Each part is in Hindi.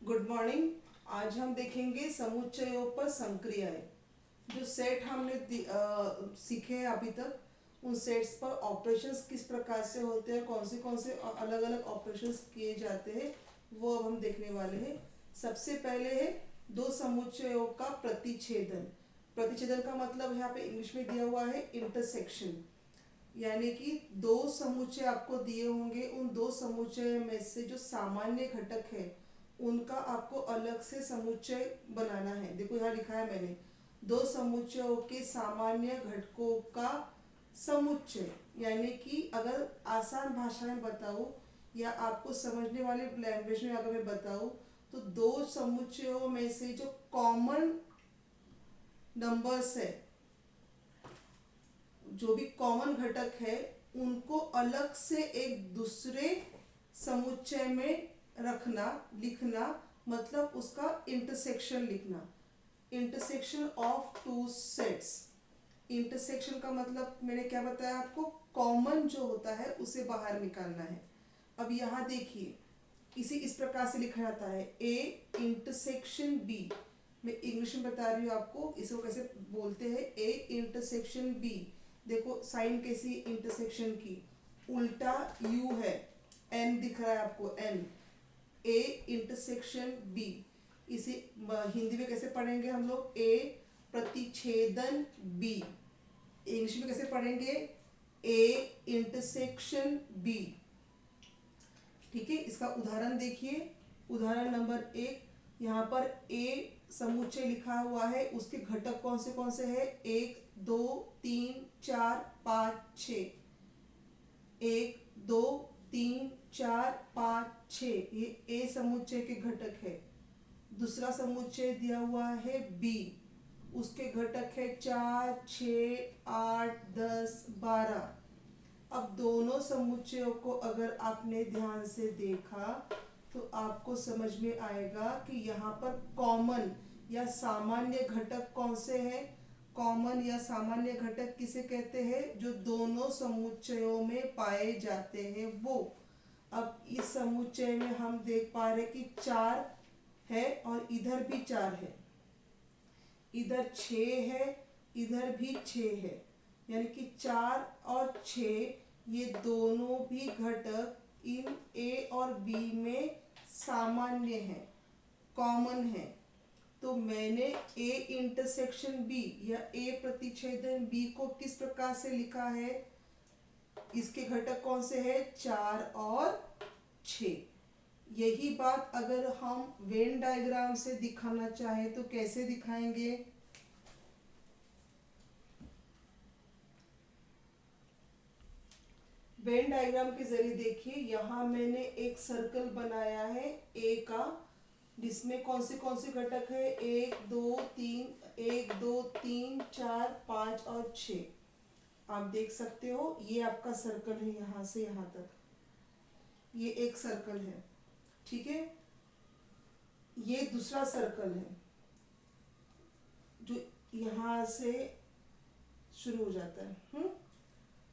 Good morning. आज हम देखेंगे समुच्चयों पर संक्रियाएं। जो सेट हमने सीखे हैं अभी तक, उन सेट्स पर ऑपरेशंस किस प्रकार से होते हैं, कौन से अलग अलग ऑपरेशंस किए जाते हैं, वो अब हम देखने वाले हैं। सबसे पहले है दो समुच्चयों का प्रतिच्छेदन। प्रतिच्छेदन का मतलब यहाँ पे इंग्लिश में दिया हुआ है इंटरसेक्शन, यानी कि दो समुच्चय आपको दिए होंगे, उन दो समुच्चय में से जो सामान्य घटक है उनका आपको अलग से समुच्चय बनाना है। देखो यहाँ लिखा है मैंने, दो समुच्चयों के सामान्य घटकों का समुच्चय, यानी कि अगर आसान भाषा में बताऊं या आपको समझने वाले लैंग्वेज में अगर मैं बताऊं तो दो समुच्चयों में से जो कॉमन नंबर्स है, जो भी कॉमन घटक है, उनको अलग से एक दूसरे समुच्चय में रखना, लिखना, मतलब उसका इंटरसेक्शन लिखना। Intersection of two sets. Intersection का मतलब मैंने क्या बताया आपको, कॉमन जो होता है उसे बाहर निकालना है। अब यहाँ देखिए, इसे इस प्रकार से लिखा जाता है ए इंटरसेक्शन बी। मैं इंग्लिश में बता रही हूँ आपको इसको कैसे बोलते हैं, ए इंटरसेक्शन बी। देखो साइन कैसी इंटरसेक्शन की, उल्टा यू है, एन दिख रहा है आपको, एन, ए इंटरसेक्शन बी। इसे हिंदी में कैसे पढ़ेंगे हम लोग, ए प्रतिच्छेदन बी। इंग्लिश में कैसे पढ़ेंगे, ए इंटरसेक्शन बी। ठीक है, इसका उदाहरण देखिए। उदाहरण नंबर 1, यहाँ पर ए समुच्चय लिखा हुआ है, उसके घटक कौन से है, 1 2 3 4 5 6। 1 2 3 4 5 6, ये ए समुच्चय के घटक है। दूसरा समुच्चय दिया हुआ है बी, उसके घटक है 4 6 8 10 12। अब दोनों समुच्चयों को अगर आपने ध्यान से देखा तो आपको समझ में आएगा कि यहाँ पर कॉमन या सामान्य घटक कौन से हैं। कॉमन या सामान्य घटक किसे कहते हैं, जो दोनों समुच्चयों में पाए जाते हैं वो। अब इस समुच्चय में हम देख पा रहे कि 4 है और इधर भी 4 है, इधर 6 है, इधर भी 6 है, यानी कि 4 और 6 ये दोनों भी घटक इन ए और बी में सामान्य है, कॉमन है। तो मैंने ए इंटरसेक्शन बी या ए प्रतिच्छेदन बी को किस प्रकार से लिखा है, इसके घटक कौन से हैं, 4 और 6। यही बात अगर हम वेन डायग्राम से दिखाना चाहें तो कैसे दिखाएंगे। वेन डायग्राम के जरिए देखिए, यहाँ मैंने एक सर्कल बनाया है ए का, जिसमें कौन से घटक है, 1 2 3 4 5 और 6। आप देख सकते हो ये आपका सर्कल है, यहाँ से यहाँ तक ये एक सर्कल है। ठीक है, ये दूसरा सर्कल है जो यहाँ से शुरू हो जाता है।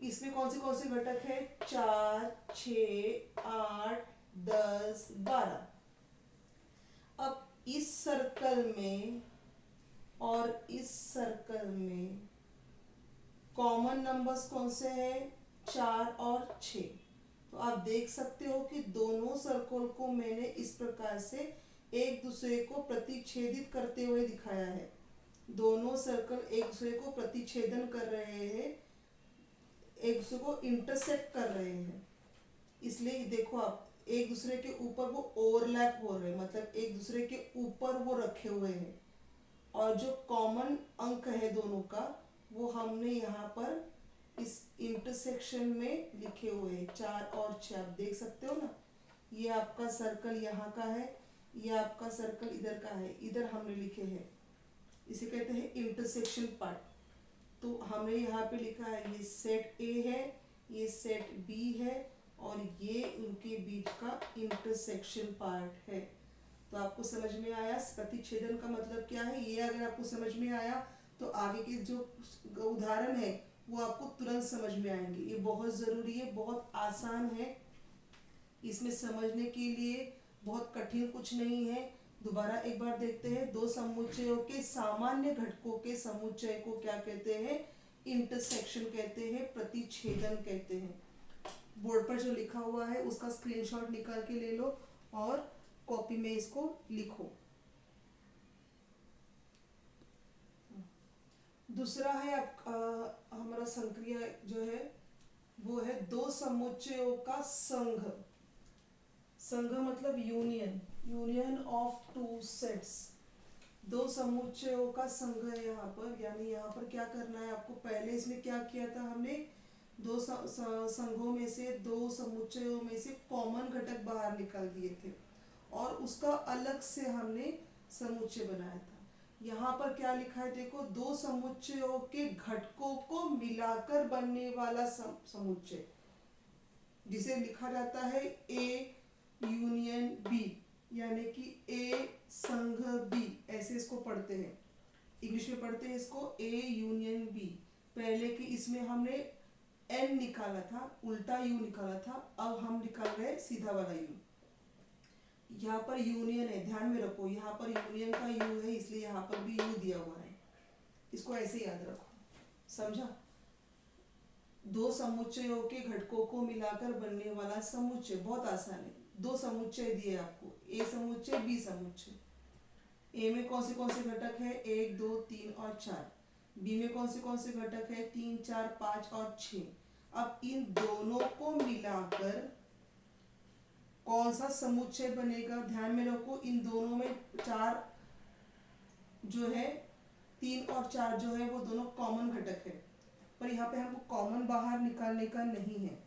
इसमें कौन से घटक है, 4 6 8 10 12। अब इस सर्कल में और इस सर्कल में कॉमन नंबर्स कौन से हैं, 4 और 6। तो आप देख सकते हो कि दोनों सर्कल को मैंने इस प्रकार से एक दूसरे को प्रतिच्छेदित करते हुए दिखाया है। दोनों सर्कल एक दूसरे को प्रतिच्छेदन कर रहे हैं, एक दूसरे को इंटरसेक्ट कर रहे हैं। इसलिए देखो आप, एक दूसरे के ऊपर वो ओवरलैप हो रहे हैं, मतलब एक दूसरे के ऊपर वो रखे हुए हैं। और जो कॉमन अंक है दोनों का, वो हमने यहाँ पर इस इंटरसेक्शन में लिखे हुए हैं, 4 और 6। आप देख सकते हो ना, ये आपका सर्कल यहाँ का है, ये आपका सर्कल इधर का है, इधर हमने लिखे हैं, इसे कहते हैं इंटरसेक्शन पार्ट। तो हमने यहाँ पे लिखा है ये सेट ए है, ये सेट बी है, और ये उनके बीच का इंटरसेक्शन पार्ट है। तो आपको समझ में आया प्रतिच्छेदन का मतलब क्या है। ये अगर आपको समझ में आया तो आगे के जो उदाहरण है वो आपको तुरंत समझ में आएंगे। ये बहुत ज़रूरी है, बहुत आसान है, इसमें समझने के लिए बहुत कठिन कुछ नहीं है। दोबारा एक बार देखते हैं, दो समुच्चयों के सामान्य घटकों के समुच्चय को क्या कहते हैं? इंटरसेक्शन कहते हैं, प्रतिच्छेदन कहते हैं। बोर्ड पर जो लिखा हुआ है उसका स्क्रीनशॉट निकाल के ले लो और कॉपी में इसको लिखो। दूसरा है हमारा संक्रिया जो है वो है दो समुच्चयों का संघ। संघ मतलब union, union of two sets. दो समुच्चयों का संघ है यहाँ पर, यानी यहाँ पर क्या करना है आपको? पहले इसमें क्या किया था हमने? दो संघों में से, दो समुच्चयों में से कॉमन घटक बाहर निकाल दिए थे और उसका अलग से हमने समुच्चय बनाया था। यहाँ पर क्या लिखा है देखो, दो समुच्चयों के घटकों को मिलाकर बनने वाला समुच्चय, जिसे लिखा जाता है ए यूनियन बी, यानी कि ए संघ बी, ऐसे इसको पढ़ते हैं। इंग्लिश में पढ़ते हैं इसको ए यूनियन बी। पहले कि इसमें हमने एन निकाला था, उल्टा यू निकाला था, अब हम निकाल रहे सीधा वाला यू। यहाँ पर यूनियन है, ध्यान में रखो, यहाँ पर यूनियन का यू है, इसलिए यहाँ पर भी यू दिया हुआ है। इसको ऐसे याद रखो, समझा? दो समुच्चयों के घटकों को मिलाकर बनने वाला समुच्चय, बहुत आसान है। दो समुच्चय दिए आपको, ए समुच्चय बी समुच्चय। ए में कौन से घटक है? 1 2 3 और 4। बी में कौन से घटक है? 3 4 5 और 6। अब इन दोनों को मिलाकर कौन सा समुच्चय बनेगा? ध्यान में रखो, इन दोनों में 4 जो है, 3 और 4 जो है वो दोनों कॉमन घटक है, पर यहाँ पे हमको कॉमन बाहर निकालने का नहीं है।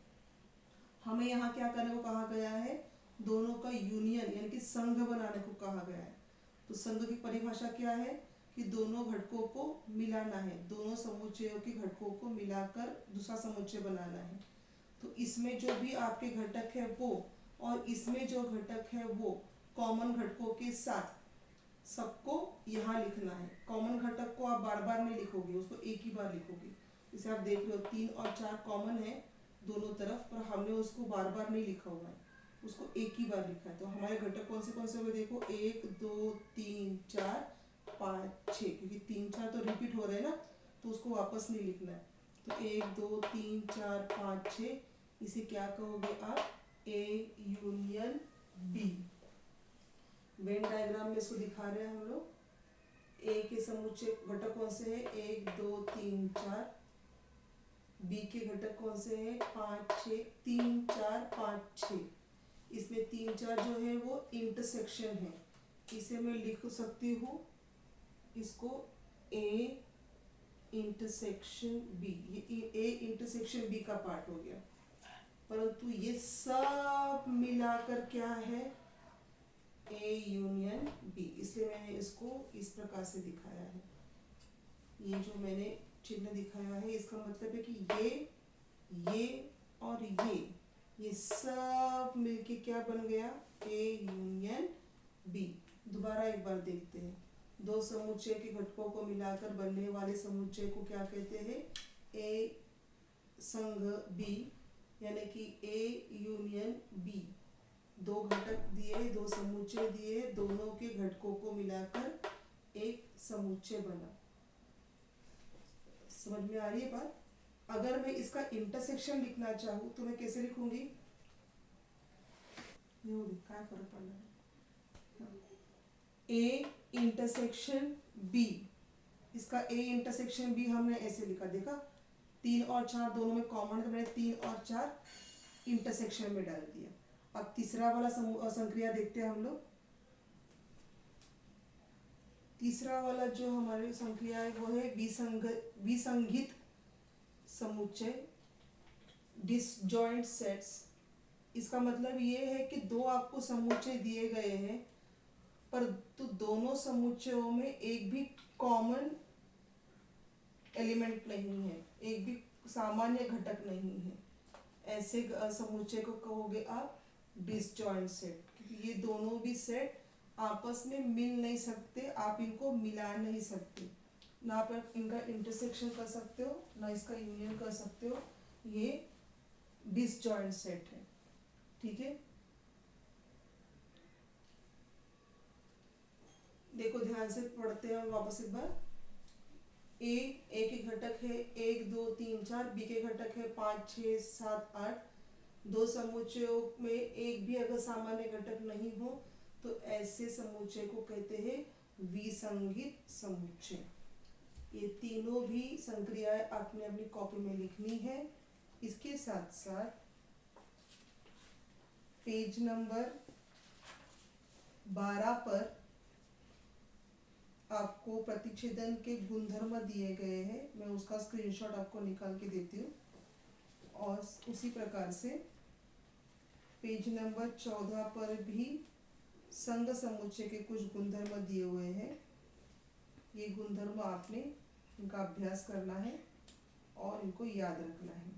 हमें यहाँ क्या करने को कहा गया है? दोनों का यूनियन यानी कि संघ बनाने को कहा गया है। तो संघ की परिभाषा क्या है? कि दोनों घटकों को मिलाना है, दोनों समुच्चयों के घटकों को मिलाकर दूसरा समुच्चय बनाना है। तो इसमें जो भी आपके घटक है वो और इसमें जो घटक है वो कॉमन घटकों के साथ सबको यहाँ लिखना है। कॉमन घटक को आप बार बार नहीं लिखोगे, उसको एक ही बार लिखोगे। जैसे आप देख रहे हो 3 और 4 कॉमन है दोनों तरफ, पर हमने उसको बार बार नहीं लिखा हुआ है, उसको एक ही बार लिखा है। तो हमारे घटक कौन से हुए देखो, 1 2 3 4 5 6, क्योंकि 3 4 तो रिपीट हो रहे हैं ना, तो उसको वापस नहीं लिखना है। तो 1 2 3 4 5 6, इसे क्या कहोगे आप? A union B. Venn diagram में इसको दिखा रहे हैं हम लोग। ए के समुच्चय घटक कौन से है? 1 2 3 4। बी के घटक कौन से हैं? 5 6, 3 4 5 6। इसमें 3 4 जो है वो इंटरसेक्शन है, इसे मैं लिख सकती हूँ इसको ए इंटरसेक्शन बी। ये ए इंटरसेक्शन बी का पार्ट हो गया, परंतु ये सब मिलाकर क्या है? A union B. इसलिए मैंने इसको इस प्रकार से दिखाया है। ये जो मैंने चिन्ह दिखाया है इसका मतलब है कि ये और ये सब मिलके क्या बन गया? A union B. दोबारा एक बार देखते हैं, दो समुच्चय के घटकों को मिलाकर बनने वाले समुच्चय को क्या कहते हैं? ए संघ बी, यानी कि ए यूनियन बी। दो घटक दिए, दो समुच्चय दिए, दोनों के घटकों को मिलाकर एक समुच्चय बना। समझ में आ रही है बात? अगर मैं इसका इंटरसेक्शन लिखना चाहूँ तो मैं कैसे लिखूंगी? क्या फर्क पड़ रहा है? A intersection B. इसका ए इंटरसेक्शन बी हमने ऐसे लिखा, देखा? 3 और 4 दोनों में कॉमन, तो मैंने 3 और 4 इंटरसेक्शन में डाल दिया। अब तीसरा वाला संक्रिया देखते हैं हम लोग। तीसरा वाला जो हमारे संक्रिया है वो है विसंगित समुच्चय, डिसजॉइंट सेट्स। इसका मतलब ये है कि दो आपको समुच्चय दिए गए हैं, पर तो दोनों समुच्चयों में एक भी कॉमन एलिमेंट नहीं है, एक भी सामान्य घटक नहीं है। ऐसे समुच्चय को कहोगे आप डिसजॉइंट सेट, क्योंकि ये दोनों भी सेट आपस में मिल नहीं सकते, आप इनको मिला नहीं सकते, ना आप इनका इंटरसेक्शन कर सकते हो ना इसका यूनियन कर सकते हो। ये डिसजॉइंट सेट है, ठीक है। देखो ध्यान से पढ़ते हैं वापस एक बार। ए के घटक है 1 2 3 4, बी के घटक है 5 6 7 8। दो समुच्चयों में एक भी अगर सामान्य घटक नहीं हो तो ऐसे समुच्चय को कहते हैं विसंगत समुच्चय। ये तीनों भी संक्रियाएं आपने अपनी कॉपी में लिखनी है। इसके साथ साथ पेज नंबर 12 पर आपको प्रतिच्छेदन के गुणधर्म दिए गए हैं, मैं उसका स्क्रीनशॉट आपको निकाल के देती हूँ। और उसी प्रकार से पेज नंबर 14 पर भी संघ समुच्चय के कुछ गुणधर्म दिए हुए हैं। ये गुणधर्म आपने इनका अभ्यास करना है और इनको याद रखना है।